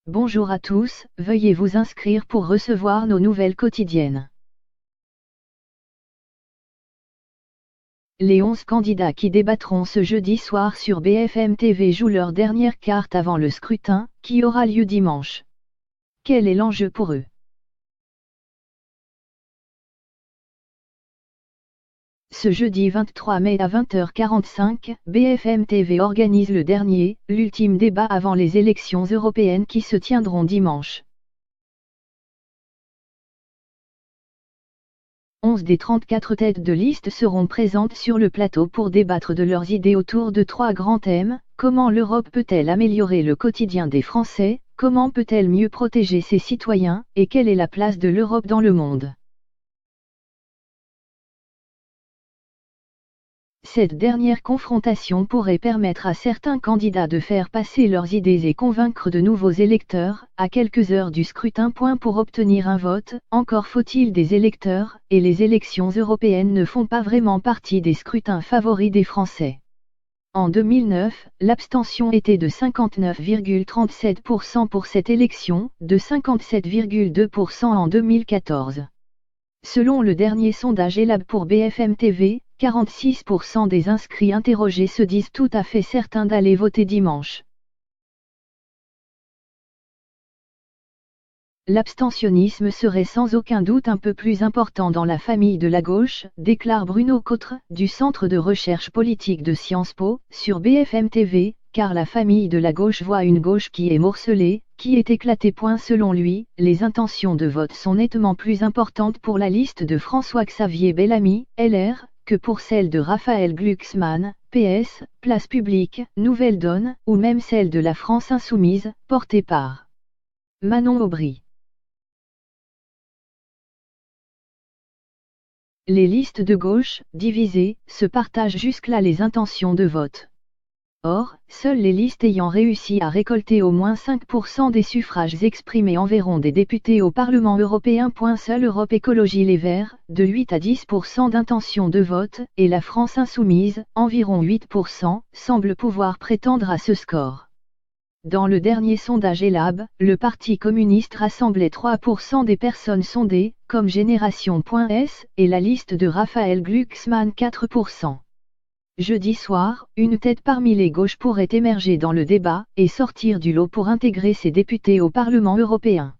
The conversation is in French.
Bonjour à tous, veuillez vous inscrire pour recevoir nos nouvelles quotidiennes. Les 11 candidats qui débattront ce jeudi soir sur BFM TV jouent leur dernière carte avant le scrutin, qui aura lieu dimanche. Quel est l'enjeu pour eux? Ce jeudi 23 mai à 20h45, BFM TV organise le dernier, l'ultime débat avant les élections européennes qui se tiendront dimanche. 11 des 34 têtes de liste seront présentes sur le plateau pour débattre de leurs idées autour de 3 grands thèmes: comment l'Europe peut-elle améliorer le quotidien des Français, comment peut-elle mieux protéger ses citoyens, et quelle est la place de l'Europe dans le monde. Cette dernière confrontation pourrait permettre à certains candidats de faire passer leurs idées et convaincre de nouveaux électeurs, à quelques heures du scrutin. Pour obtenir un vote, encore faut-il des électeurs, et les élections européennes ne font pas vraiment partie des scrutins favoris des Français. En 2009, l'abstention était de 59,37% pour cette élection, de 57,2% en 2014. Selon le dernier sondage Elab pour BFM TV, 46% des inscrits interrogés se disent tout à fait certains d'aller voter dimanche. L'abstentionnisme serait sans aucun doute un peu plus important dans la famille de la gauche, déclare Bruno Cotre, du Centre de recherche politique de Sciences Po, sur BFM TV, car la famille de la gauche voit une gauche qui est morcelée, qui est éclatée. Selon lui, les intentions de vote sont nettement plus importantes pour la liste de François-Xavier Bellamy, LR, que pour celle de Raphaël Glucksmann, PS, Place Publique, Nouvelle Donne, ou même celle de la France Insoumise, portée par Manon Aubry. Les listes de gauche, divisées, se partagent jusque-là les intentions de vote. Or, seules les listes ayant réussi à récolter au moins 5% des suffrages exprimés enverront des députés au Parlement européen. Seule Europe Écologie Les Verts, de 8 à 10% d'intention de vote, et la France Insoumise, environ 8%, semblent pouvoir prétendre à ce score. Dans le dernier sondage Elab, le Parti communiste rassemblait 3% des personnes sondées, comme Génération.s, et la liste de Raphaël Glucksmann 4%. Jeudi soir, une tête parmi les gauches pourrait émerger dans le débat, et sortir du lot pour intégrer ses députés au Parlement européen.